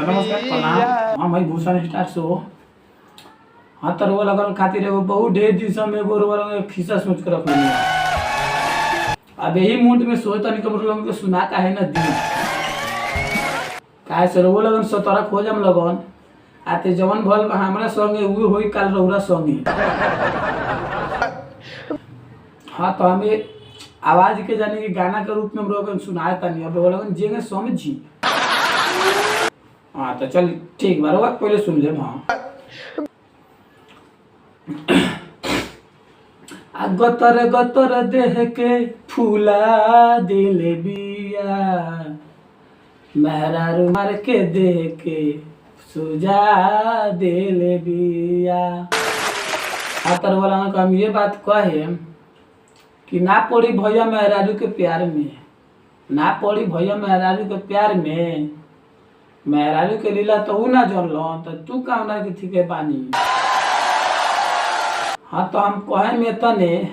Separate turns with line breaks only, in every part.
नमस्कार प्रणाम। हम भूषण स्टार शो। हाँ तो रोवा लगल खातिर एगो बहुत ढेर दिन से हम एगो रोवा खिस्सा सोच कर रखनी है। अब यही मूड में सोच तनी के सुना का है ना दी काहे से रोवा लगन सतरा खोजम लगन आते जवन भल हमरा संगे उ होई काल रौरा संगे। हाँ तो हमें आवाज के जाने के गाना के रूप में हम लोगन सुनाए तनी अब रोवा लगन जेंगे समझी। हाँ तो चल ठीक बार पहले सुन ले। हाँ गतर गतर देह के फूला दिल बिया मेहरारू मार के देह के सुजा दिल बिया। आतर वाला का हम ये बात कहे कि ना पड़ी भैया मेहरारू के प्यार में, ना पड़ी भैया मेहरारू के प्यार में, मेहरारू के लीला तो ऊ ना जानलो तो तू कामना के ठीके बानी। हाँ तो हम कहे में तने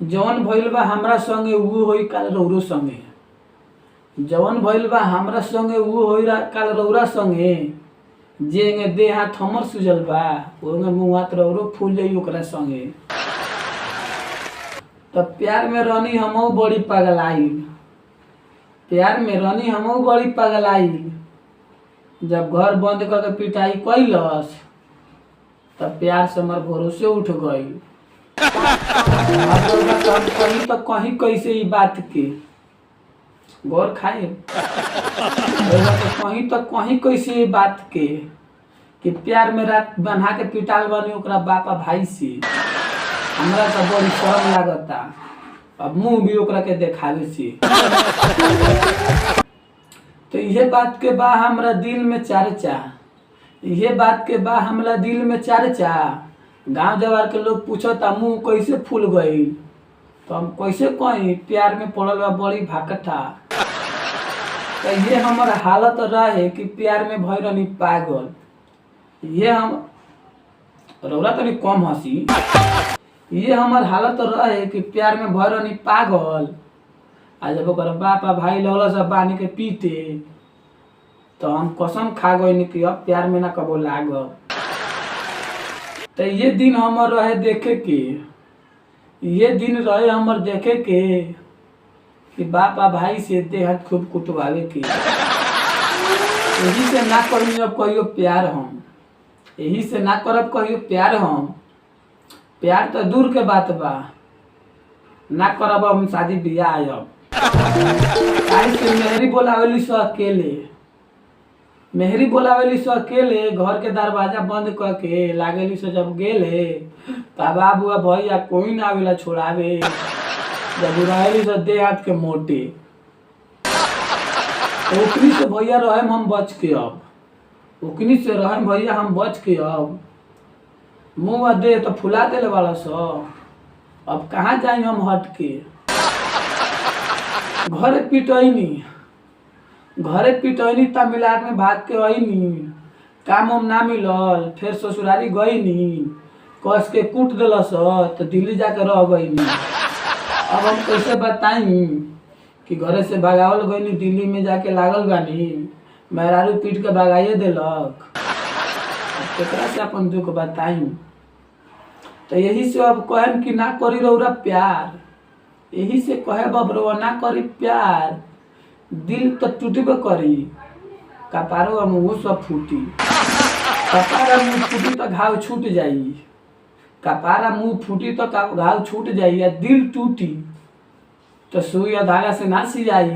जवन भइल बा हमरा संगे ऊ होई काल रौरो संगे, जवन भइल बा हमरा संगे ऊ होई काल रौरा संगे। जेंगे देह हाथ हमर सुजल बा ओंगे मुंह हाथ रौरो फूल जाई ओकरा संगे। तो प्यार में रानी हमहू बड़ी पगलाई, प्यार में रानी हमहू बड़ी पगलाई। जब घर बंद करके पिटाई कैलस तब प्यार से हमार भरोसे उठ गई। कहीं तो कहीं कैसे ही बात के गौर खाए तो कहीं तो कहीं कैसे ही बात के कि प्यार में रात बना के पिटाल बनी ओकरा बापा भाई से। हमरा तो बड़ी शर्म लागता अब मुंह भी ओकरा के देखावे से। तो यह बात के बा हमरा दिल में चर्चा, यह बात के बा हमरा दिल में चर्चा। गांव जवार के लोग पूछता मुंह कैसे फूल गई तो हम कैसे कहीं प्यार में पड़ल बा बड़ी भाकठा। तो ये हमारा हालत रहे कि प्यार में भय रहनी पागल। ये हम रौरा तनी कम हंसी। ये हमार हालत रहे कि प्यार में भय रहनी पागल। आ जब ओकर बापा भाई लगल सब बानी के पीते तो हम कसम खा गई कि अब प्यार में ना कबो लागब। तो ये दिन हमर रहे देखे के, ये दिन रहे हमर देखे के कि बापा भाई से देह हाथ खूब कुटवावे के। यही से ना करी अब कहियो प्यार हम, यही से ना करब कहियो प्यार हम। प्यार तो दूर के बात बा, ना करब हम शादी बियाह अब। मेहरी बोलावेली सो अकेले, मेहरी बोलावेली सो अकेले घर के दरवाजा बंद करके लागेली सो जब गेले तब बाबू भैया कोई ना आवेला छोड़ावे। जब रहेली सो देह हाथ के मोटे तो उकनी से भैया रहे हम बच के अब, उकनी से रहे भैया हम बच के अब। मुँह दे तो फुला देले वाला सो अब कहाँ जाए हम हट के। घरे पिटैनी तमिलनाडु में भाग के अइनी, काम हम ना मिलल फिर ससुरारी गईनी कस के कूट दिलस तो दिल्ली जाके रह गईनी। अब हम कैसे बताई कि घरे से भगावल गईनी दिल्ली में जाके लागल बानी मेहरारू पीट के भगाइए दिलक। केकरा से अपन दुख बताई। तो यही से अब कहम कि ना करी रौरा प्यार, यही से कहे बबरुआ ना करी प्यार। दिल तो टूटबे करी कपारो मुँह सब फूटी, कपारा मुँह फूटी तो घाव छूट जाई, कपारा मुँह फूटी तो घाव छूट जाई। या दिल टूटी तो सुई धागा से ना सियाई।